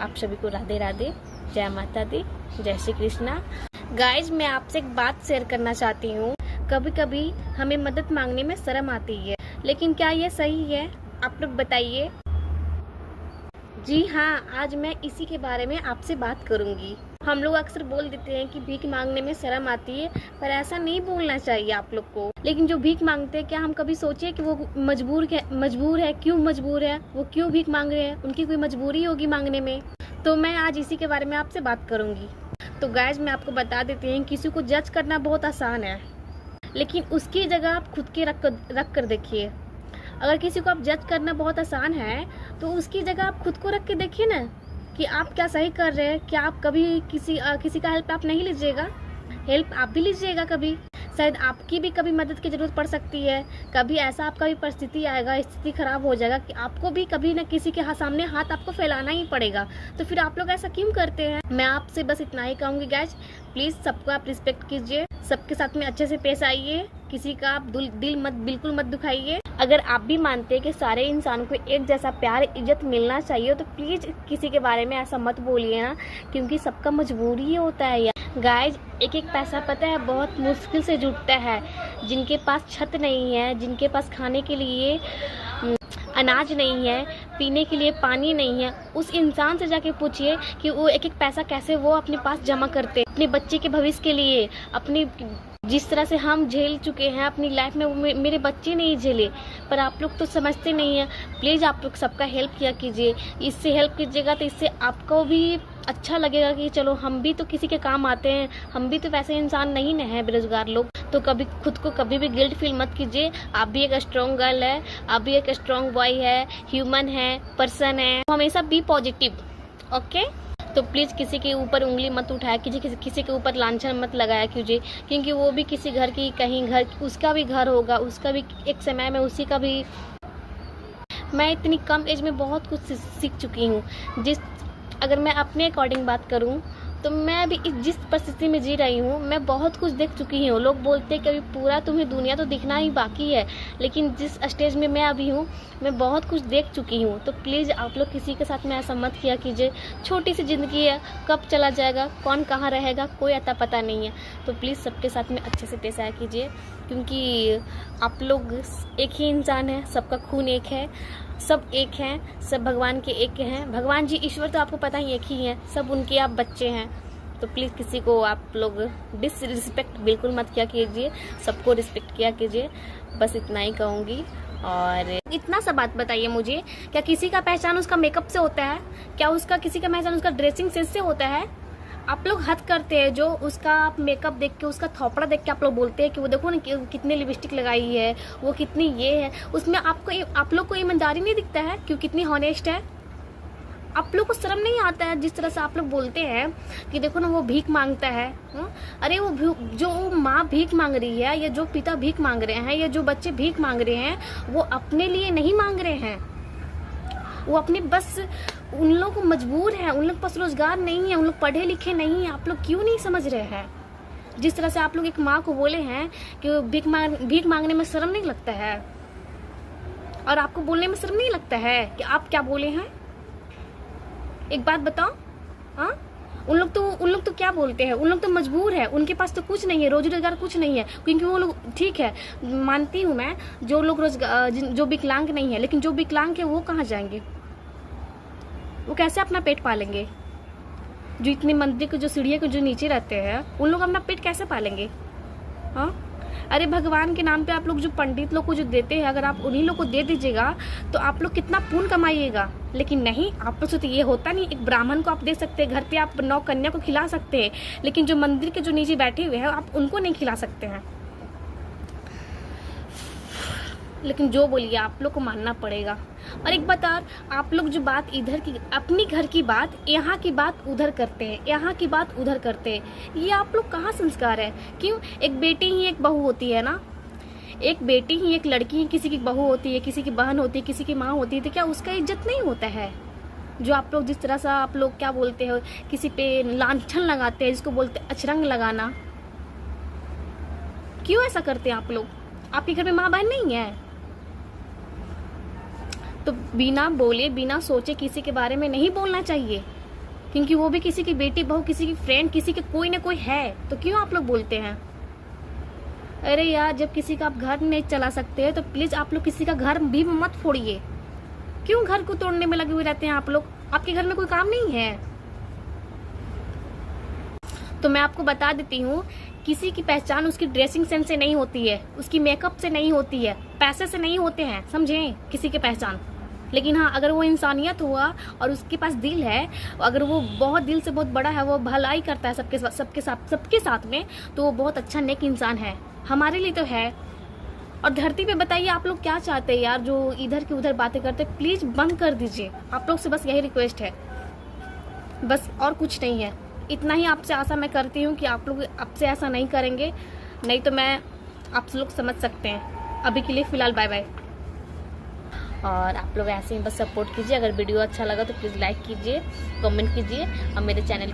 आप सभी को राधे राधे, जय माता दी, जय श्री कृष्णा। गाइज, मैं आपसे एक बात शेयर करना चाहती हूँ। कभी कभी हमें मदद मांगने में शर्म आती है, लेकिन क्या ये सही है? आप लोग बताइए। जी हाँ, आज मैं इसी के बारे में आपसे बात करूंगी। हम लोग अक्सर बोल देते हैं कि भीख मांगने में शर्म आती है, पर ऐसा नहीं बोलना चाहिए आप लोग को। लेकिन जो भीख मांगते हैं, क्या हम कभी सोचे कि वो मजबूर है? क्यों मजबूर है? वो क्यों भीख मांग रहे हैं? उनकी कोई मजबूरी होगी मांगने में। तो मैं आज इसी के बारे में आपसे बात करूंगी। तो गाइज, मैं आपको बता देती हूँ, किसी को जज करना बहुत आसान है, लेकिन उसकी जगह आप खुद के रख कर देखिए। अगर किसी को आप जज करना बहुत आसान है, तो उसकी जगह आप खुद को रख के देखिए ना कि आप क्या सही कर रहे हैं। क्या आप कभी किसी का हेल्प आप नहीं लीजिएगा? हेल्प आप भी लीजिएगा कभी। शायद आपकी भी कभी मदद की ज़रूरत पड़ सकती है। कभी ऐसा आपका भी परिस्थिति आएगा, स्थिति खराब हो जाएगा कि आपको भी कभी न किसी के सामने हाथ आपको फैलाना ही पड़ेगा। तो फिर आप लोग ऐसा क्यों करते हैं? मैं आपसे बस इतना ही कहूँगी गाइज, प्लीज़ सबको आप रिस्पेक्ट कीजिए, सबके साथ में अच्छे से पेश आइए, किसी का आप दिल बिल्कुल मत दुखाइए। अगर आप भी मानते हैं कि सारे इंसानों को एक जैसा प्यार इज्जत मिलना चाहिए, तो प्लीज़ किसी के बारे में ऐसा मत बोलिए ना, क्योंकि सबका मजबूरी ही होता है यार। गाइज, एक एक पैसा पता है बहुत मुश्किल से जुटता है। जिनके पास छत नहीं है, जिनके पास खाने के लिए अनाज नहीं है, पीने के लिए पानी नहीं है, उस इंसान से जाके पूछिए कि वो एक एक पैसा कैसे वो अपने पास जमा करते, अपने बच्चे के भविष्य के लिए। अपनी जिस तरह से हम झेल चुके हैं अपनी लाइफ में, वो मेरे बच्चे नहीं झेले, पर आप लोग तो समझते नहीं हैं। प्लीज़ आप लोग सबका हेल्प किया कीजिए। इससे हेल्प कीजिएगा तो इससे आपको भी अच्छा लगेगा कि चलो हम भी तो किसी के काम आते हैं, हम भी तो वैसे इंसान नहीं न है बेरोजगार लोग। तो कभी खुद को कभी भी गिल्ट फील मत कीजिए। आप भी एक स्ट्रॉन्ग गर्ल है, आप भी एक स्ट्रॉन्ग बॉय है, ह्यूमन है, पर्सन है। हमेशा बी पॉजिटिव, ओके? तो प्लीज़ किसी के ऊपर उंगली मत उठाया कीजिए, किसी के ऊपर लांछन मत लगाया कीजिए, क्योंकि वो भी किसी घर की कहीं घर उसका भी घर होगा, उसका भी एक समय में उसी का भी। मैं इतनी कम एज में बहुत कुछ सीख चुकी हूँ। अगर मैं अपने अकॉर्डिंग बात करूँ तो मैं अभी जिस परिस्थिति में जी रही हूँ, मैं बहुत कुछ देख चुकी हूँ। लोग बोलते हैं कि अभी पूरा तुम्हें दुनिया तो दिखना ही बाकी है, लेकिन जिस स्टेज में मैं अभी हूँ, मैं बहुत कुछ देख चुकी हूँ। तो प्लीज़ आप लोग किसी के साथ में ऐसा मत किया कीजिए। छोटी सी ज़िंदगी है, कब चला जाएगा, कौन कहाँ रहेगा, कोई अता पता नहीं है। तो प्लीज़ सबके साथ में अच्छे से पेश आया कीजिए, क्योंकि आप लोग एक ही इंसान है, सबका खून एक है, सब एक हैं, सब भगवान के एक हैं। भगवान जी, ईश्वर तो आपको पता ही एक ही हैं, सब उनके आप बच्चे हैं। तो प्लीज़ किसी को आप लोग डिसरिस्पेक्ट बिल्कुल मत किया कीजिए, सबको रिस्पेक्ट किया कीजिए। बस इतना ही कहूँगी। और इतना सा बात बताइए मुझे, क्या किसी का पहचान उसका मेकअप से होता है? क्या किसी का पहचान उसका ड्रेसिंग सेंस से होता है? आप लोग हद करते हैं, जो उसका आप मेकअप देख के, उसका थोपड़ा देख के आप लोग बोलते हैं कि वो देखो ना कितनी लिपस्टिक लगाई है, वो कितनी ये है। उसमें आप लोग को ईमानदारी नहीं दिखता है कि वो कितनी हॉनेस्ट है? आप लोग को शर्म नहीं आता है जिस तरह से आप लोग बोलते हैं कि देखो ना वो भीख मांगता है। अरे वो जो माँ भीख मांग रही है, या जो पिता भीख मांग रहे हैं, या जो बच्चे भीख मांग रहे हैं, वो अपने लिए नहीं मांग रहे हैं। वो अपने बस उन लोग मजबूर हैं, उन लोग पास रोजगार नहीं है, उन लोग पढ़े लिखे नहीं है। आप लोग क्यों नहीं समझ रहे हैं? जिस तरह से आप लोग एक माँ को बोले हैं कि भीख मांगने में शर्म नहीं लगता है, और आपको बोलने में शर्म नहीं लगता है कि आप क्या बोले हैं। एक बात बताओ, हाँ? उन लोग तो क्या बोलते हैं, उन लोग तो मजबूर है, उनके पास तो कुछ नहीं है, रोजी रोजगार कुछ नहीं है। क्योंकि वो लोग, ठीक है मानती हूँ मैं, जो लोग जो विकलांग नहीं है, लेकिन जो विकलांग है वो कहाँ जाएंगे? वो कैसे अपना पेट पालेंगे? जो इतने मंदिर के जो सीढ़ियों के जो नीचे रहते हैं, उन लोग अपना पेट कैसे पालेंगे? हाँ? अरे भगवान के नाम पे आप लोग जो पंडित लोग को जो देते हैं, अगर आप उन्हीं लोग को दे दीजिएगा तो आप लोग कितना पुण्य कमाइएगा। लेकिन नहीं, आप लोग से तो ये होता नहीं। एक ब्राह्मण को आप दे सकते हैं, घर पे आप 9 कन्या को खिला सकते हैं, लेकिन जो मंदिर के जो नीचे बैठे हुए हैं आप उनको नहीं खिला सकते हैं। लेकिन जो बोलिए आप लोग को मानना पड़ेगा। और एक बात और, आप लोग जो बात इधर की, अपनी घर की बात, यहाँ की बात उधर करते हैं, यहाँ की बात उधर करते हैं। ये आप लोग कहाँ संस्कार है? क्यों? एक बेटी ही एक बहू होती है ना, एक बेटी ही एक लड़की ही किसी की बहू होती है, किसी की बहन होती है, किसी की माँ होती है, तो क्या उसका इज्जत नहीं होता है? जो आप लोग जिस तरह से आप लोग क्या बोलते हो, किसी पे लांछन लगाते हैं, जिसको बोलते हैं अचरंग लगाना, क्यों ऐसा करते हैं आप लोग? आपके घर में माँ बहन नहीं है? तो बिना बोले, बिना सोचे किसी के बारे में नहीं बोलना चाहिए। क्योंकि वो भी किसी की बेटी बहू, किसी की फ्रेंड, किसी के कोई ना कोई है। तो क्यों आप लोग बोलते हैं? अरे यार, जब किसी का आप घर नहीं चला सकते तो प्लीज आप लोग किसी का घर भी मत फोड़िए। क्यों घर को तोड़ने में लगे हुए रहते हैं आप लोग? आपके घर में कोई काम नहीं है? तो मैं आपको बता देती हूँ, किसी की पहचान उसकी ड्रेसिंग सेंस से नहीं होती है, उसकी मेकअप से नहीं होती है, पैसे से नहीं होते हैं, समझे? किसी की पहचान। लेकिन हाँ, अगर वो इंसानियत हुआ और उसके पास दिल है, अगर वो बहुत दिल से बहुत बड़ा है, वो भलाई करता है सबके साथ में, तो वो बहुत अच्छा नेक इंसान है, हमारे लिए तो है। और धरती पे बताइए आप लोग क्या चाहते हैं यार? जो इधर की उधर बातें करते, प्लीज बंद कर दीजिए। आप लोग से बस यही रिक्वेस्ट है, बस, और कुछ नहीं है। इतना ही आपसे आशा मैं करती हूँ कि आप लोग आपसे ऐसा नहीं करेंगे, नहीं तो मैं आप लोग समझ सकते हैं। अभी के लिए फिलहाल बाय बाय। और आप लोग ऐसे ही बस सपोर्ट कीजिए। अगर वीडियो अच्छा लगा तो प्लीज़ लाइक कीजिए, कमेंट कीजिए और मेरे चैनल